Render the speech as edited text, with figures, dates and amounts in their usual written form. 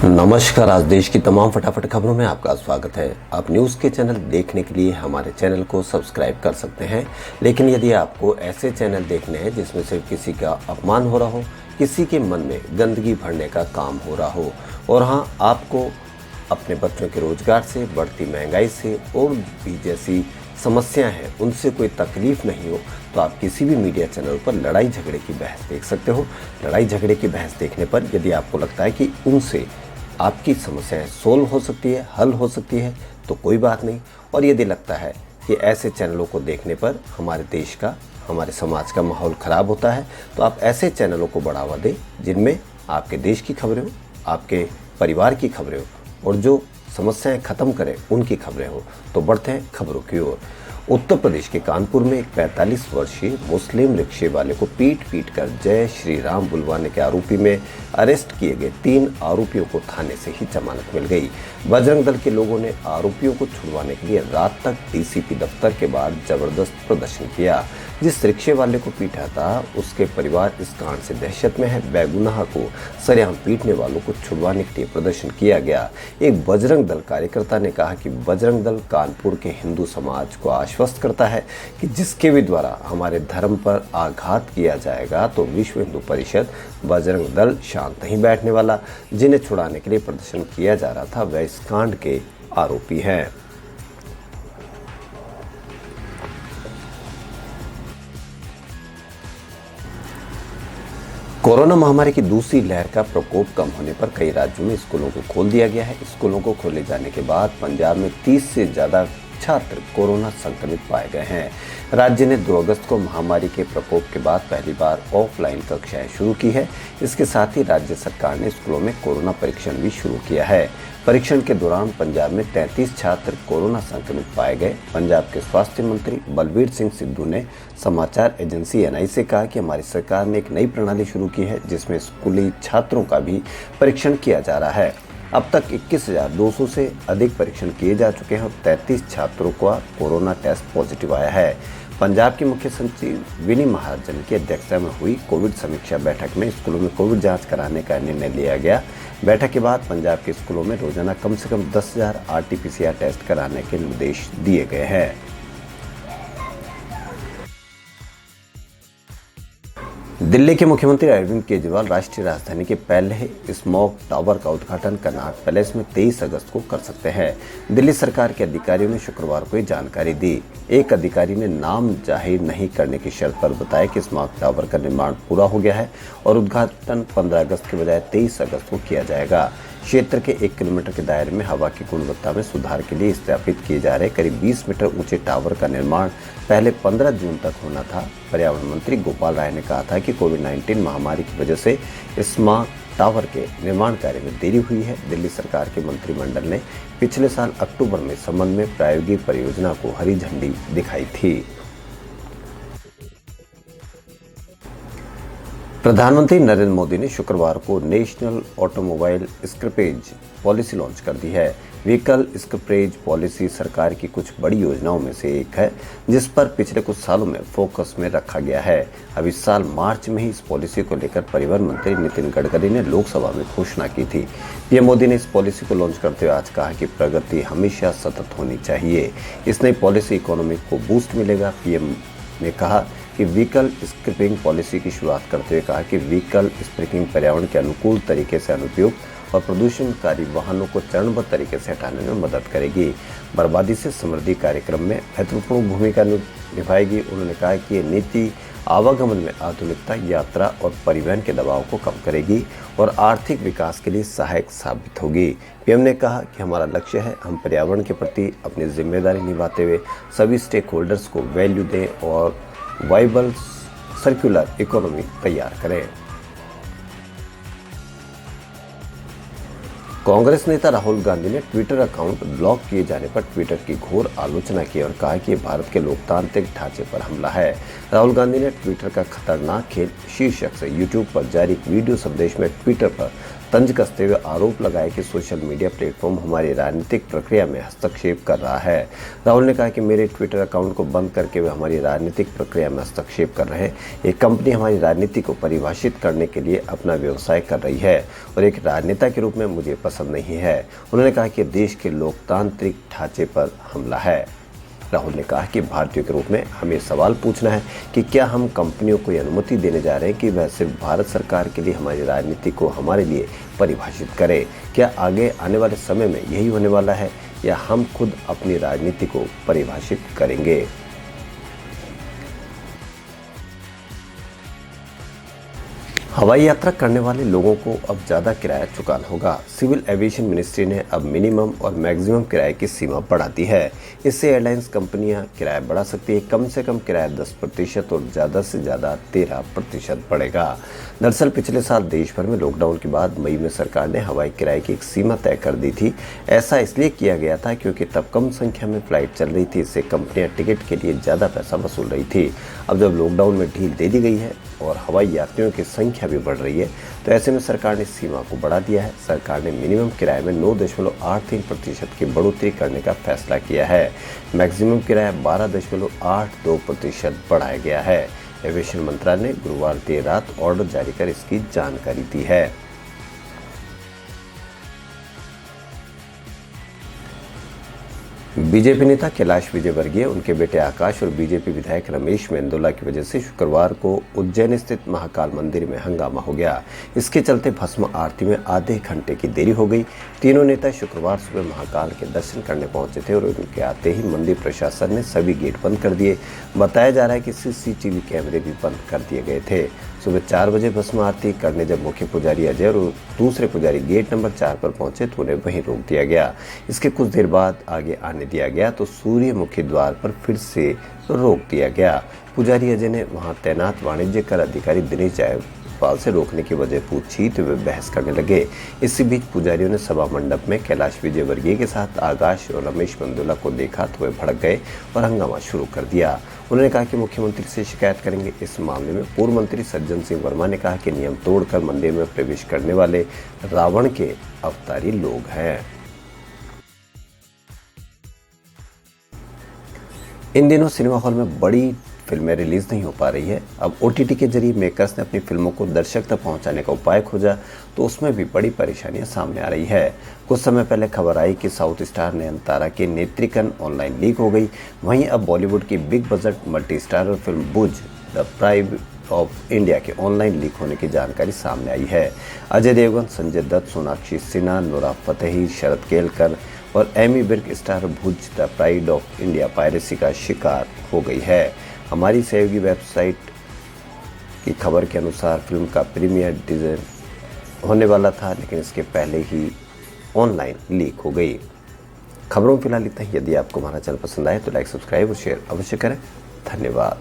नमस्कार। आज देश की तमाम फटाफट खबरों में आपका स्वागत है। आप न्यूज़ के चैनल देखने के लिए हमारे चैनल को सब्सक्राइब कर सकते हैं, लेकिन यदि आपको ऐसे चैनल देखने हैं जिसमें सिर्फ किसी का अपमान हो रहा हो, किसी के मन में गंदगी भरने का काम हो रहा हो, और हाँ, आपको अपने बच्चों के रोजगार से, बढ़ती महंगाई से और भी जैसी समस्याएं हैं उनसे कोई तकलीफ नहीं हो, तो आप किसी भी मीडिया चैनल पर लड़ाई झगड़े की बहस देख सकते हो। लड़ाई झगड़े की बहस देखने पर यदि आपको लगता है कि उनसे आपकी समस्याएं सोल्व हो सकती है, हल हो सकती है, तो कोई बात नहीं। और यदि लगता है कि ऐसे चैनलों को देखने पर हमारे देश का, हमारे समाज का माहौल ख़राब होता है, तो आप ऐसे चैनलों को बढ़ावा दें जिनमें आपके देश की खबरें हो, आपके परिवार की खबरें हो और जो समस्याएं ख़त्म करें उनकी खबरें हो। तो बढ़ते हैं खबरों की ओर। उत्तर प्रदेश के कानपुर में एक 45 वर्षीय मुस्लिम रिक्शे वाले को पीट कर जय श्री राम बुलवाने के आरोपी में अरेस्ट किए गए 3 आरोपियों को थाने से ही जमानत मिल गई। बजरंग दल के लोगों ने आरोपियों को छुड़वाने के लिए रात तक डीसीपी दफ्तर के बाहर जबरदस्त प्रदर्शन किया। जिस रिक्शे वाले को पीटा था उसके परिवार इस कांड से दहशत में है। बेगुनाह को सरेआम पीटने वालों को छुड़वाने के लिए प्रदर्शन किया गया। एक बजरंग दल कार्यकर्ता ने कहा कि बजरंग दल कानपुर के हिंदू समाज को आश्वस्त करता है कि जिसके भी द्वारा हमारे धर्म पर आघात किया जाएगा तो विश्व हिंदू परिषद बजरंग दल शांत नहीं बैठने वाला। जिन्हें छुड़ाने के लिए प्रदर्शन किया जा रहा था वह इस कांड के आरोपी हैं। कोरोना महामारी की दूसरी लहर का प्रकोप कम होने पर कई राज्यों में स्कूलों को खोल दिया गया है। स्कूलों को खोले जाने के बाद पंजाब में 30 से ज़्यादा छात्र कोरोना संक्रमित पाए गए हैं। राज्य ने 2 अगस्त को महामारी के प्रकोप के बाद पहली बार ऑफलाइन कक्षाएं शुरू की है। इसके साथ ही राज्य सरकार ने स्कूलों में कोरोना परीक्षण भी शुरू किया है। परीक्षण के दौरान पंजाब में 33 छात्र कोरोना संक्रमित पाए गए। पंजाब के स्वास्थ्य मंत्री बलबीर सिंह सिद्धू ने समाचार एजेंसी एनआई से कहा कि हमारी सरकार ने एक नई प्रणाली शुरू की है जिसमें स्कूली छात्रों का भी परीक्षण किया जा रहा है। अब तक 21,200 से अधिक परीक्षण किए जा चुके हैं और 33 छात्रों का कोरोना टेस्ट पॉजिटिव आया है। पंजाब के मुख्य सचिव विनी महाजन की अध्यक्षता में हुई कोविड समीक्षा बैठक में स्कूलों में कोविड जांच कराने का निर्णय लिया गया। बैठक के बाद पंजाब के स्कूलों में रोजाना कम से कम 10,000 RT-PCR टेस्ट कराने के निर्देश दिए गए हैं। दिल्ली के मुख्यमंत्री अरविंद केजरीवाल राष्ट्रीय राजधानी के पहले स्मॉग टावर का उद्घाटन कनॉट पैलेस में 23 अगस्त को कर सकते हैं। दिल्ली सरकार के अधिकारियों ने शुक्रवार को ये जानकारी दी। एक अधिकारी ने नाम जाहिर नहीं करने की शर्त पर बताया कि स्मॉग टावर का निर्माण पूरा हो गया है और उद्घाटन 15 अगस्त के बजाय 23 अगस्त को किया जाएगा। क्षेत्र के 1 किलोमीटर के दायरे में हवा की गुणवत्ता में सुधार के लिए स्थापित किए जा रहे करीब 20 मीटर ऊंचे टावर का निर्माण पहले 15 जून तक होना था। पर्यावरण मंत्री गोपाल राय ने कहा था कि कोविड-19 महामारी की वजह से स्मार्ट टावर के निर्माण कार्य में देरी हुई है। दिल्ली सरकार के मंत्रिमंडल ने पिछले साल अक्टूबर में इस संबंध में प्रायोगिक परियोजना को हरी झंडी दिखाई थी। प्रधानमंत्री नरेंद्र मोदी ने शुक्रवार को national automobile scrappage policy launch कर दी है। व्हीकल स्क्रैपेज पॉलिसी सरकार की कुछ बड़ी योजनाओं में से एक है जिस पर पिछले कुछ सालों में फोकस में रखा गया है। अब इस साल मार्च में ही इस पॉलिसी को लेकर परिवहन मंत्री नितिन गडकरी ने लोकसभा में घोषणा की थी। पीएम मोदी ने इस पॉलिसी को लॉन्च करते हुए आज कहा कि प्रगति हमेशा सतत होनी चाहिए। इस नई पॉलिसी इकोनॉमी को बूस्ट मिलेगा। पीएम ने कहा कि व्हीकल स्क्रैपिंग पॉलिसी की शुरुआत करते हुए कहा कि व्हीकल स्क्रैपिंग पर्यावरण के अनुकूल तरीके से अनुपयुक्त और प्रदूषणकारी वाहनों को चरणबद्ध तरीके से हटाने में मदद करेगी। बर्बादी से समृद्धि कार्यक्रम में महत्वपूर्ण भूमिका निभाएगी। उन्होंने कहा कि ये नीति आवागमन में आधुनिकता, यात्रा और परिवहन के दबाव को कम करेगी और आर्थिक विकास के लिए सहायक साबित होगी। पीएम ने कहा कि हमारा लक्ष्य है हम पर्यावरण के प्रति अपनी जिम्मेदारी निभाते हुए सभी स्टेक होल्डर्स को वैल्यू दें और वाइबल सर्कुलर इकोनॉमी तैयार करें। कांग्रेस नेता राहुल गांधी ने ट्विटर अकाउंट ब्लॉक किए जाने पर ट्विटर की घोर आलोचना की और कहा कि भारत के लोकतांत्रिक ढांचे पर हमला है। राहुल गांधी ने ट्विटर का खतरनाक खेल शीर्षक से यूट्यूब पर जारी एक वीडियो संदेश में ट्विटर पर तंज कसते हुए आरोप लगाया कि सोशल मीडिया प्लेटफॉर्म हमारी राजनीतिक प्रक्रिया में हस्तक्षेप कर रहा है। राहुल ने कहा कि मेरे ट्विटर अकाउंट को बंद करके वे हमारी राजनीतिक प्रक्रिया में हस्तक्षेप कर रहे हैं। एक कंपनी हमारी राजनीति को परिभाषित करने के लिए अपना व्यवसाय कर रही है और एक राजनेता के रूप में मुझे पसंद नहीं है। उन्होंने कहा कि देश के लोकतांत्रिक ढांचे पर हमला है। राहुल ने कहा कि भारतीयों के रूप में हमें सवाल पूछना है कि क्या हम कंपनियों को अनुमति देने जा रहे हैं कि वह सिर्फ भारत सरकार के लिए हमारी राजनीति को हमारे लिए परिभाषित करे। क्या आगे आने वाले समय में यही होने वाला है या हम खुद अपनी राजनीति को परिभाषित करेंगे। हवाई यात्रा करने वाले लोगों को अब ज़्यादा किराया चुकाना होगा। सिविल एविएशन मिनिस्ट्री ने अब मिनिमम और मैक्सिमम किराए की सीमा बढ़ा दी है। इससे एयरलाइंस कंपनियां किराया बढ़ा सकती है। कम से कम किराया 10% और ज़्यादा से ज़्यादा 13% बढ़ेगा। दरअसल पिछले साल देश भर में लॉकडाउन के बाद मई में सरकार ने हवाई किराए की एक सीमा तय कर दी थी। ऐसा इसलिए किया गया था क्योंकि तब कम संख्या में फ्लाइट चल रही थी। इससे कंपनियां टिकट के लिए ज़्यादा पैसा वसूल रही थी। अब जब लॉकडाउन में ढील दे दी गई है और हवाई यात्रियों की संख्या भी बढ़ रही है तो ऐसे में सरकार ने सीमा को बढ़ा दिया है। सरकार ने मिनिमम किराए में 9.83% की बढ़ोतरी करने का फैसला किया है। मैक्सिमम किराया 12.82% बढ़ाया गया है। एविएशन मंत्रालय ने गुरुवार देर रात ऑर्डर जारी कर इसकी जानकारी दी है। बीजेपी नेता कैलाश विजयवर्गीय, उनके बेटे आकाश और बीजेपी विधायक रमेश मेंदोला की वजह से शुक्रवार को उज्जैन स्थित महाकाल मंदिर में हंगामा हो गया। इसके चलते भस्म आरती में आधे घंटे की देरी हो गई। तीनों नेता शुक्रवार सुबह महाकाल के दर्शन करने पहुंचे थे और उनके आते ही मंदिर प्रशासन ने सभी गेट बंद कर दिए। बताया जा रहा है कि सीसीटीवी कैमरे भी बंद कर दिए गए थे। सुबह 4 बजे भस्म आरती करने जब मुख्य पुजारी अजय और दूसरे पुजारी गेट नंबर 4 पर पहुंचे तो उन्हें वहीं रोक दिया गया। इसके कुछ देर बाद आगे आने दिया गया तो सूर्यमुखी द्वार पर फिर से रोक दिया गया। पुजारी अजय ने वहां तैनात वाणिज्य कर अधिकारी दिनेश जायसवाल से रोकने की वजह पूछी तो वे बहस करने लगे। इसी बीच पुजारियों ने सभा मंडप में कैलाश विजयवर्गीय के साथ आकाश और रमेश मेंदोला को देखा तो वे भड़क गए और हंगामा शुरू कर दिया। उन्होंने कहा कि मुख्यमंत्री से शिकायत करेंगे। इस मामले में पूर्व मंत्री सज्जन सिंह वर्मा ने कहा कि नियम तोड़कर मंदिर में प्रवेश करने वाले रावण के अवतारी लोग हैं। इन दिनों सिनेमा हॉल में बड़ी फिल्में रिलीज नहीं हो पा रही है। अब ओटीटी के जरिए मेकर्स ने अपनी फिल्मों को दर्शक तक पहुंचाने का उपाय खोजा तो उसमें भी बड़ी परेशानियां सामने आ रही है। कुछ समय पहले खबर आई कि साउथ स्टार नयनतारा की नेत्रिकन ऑनलाइन लीक हो गई। वहीं अब बॉलीवुड की big budget multi starrer film Bhuj the pride of India के ऑनलाइन लीक होने की जानकारी सामने आई है। अजय देवगन, संजय दत्त, सोनाक्षी सिन्हा, नोरा फतेही, शरद केलकर और Ammy Virk star Bhuj the pride of India piracy का शिकार हो गई है। हमारी सहयोगी वेबसाइट की खबर के अनुसार फिल्म का प्रीमियर डिजाइन होने वाला था लेकिन इसके पहले ही ऑनलाइन लीक हो गई। खबरों फिलहाल इतना ही। यदि आपको हमारा चैनल पसंद आए तो लाइक, सब्सक्राइब और शेयर अवश्य करें। धन्यवाद।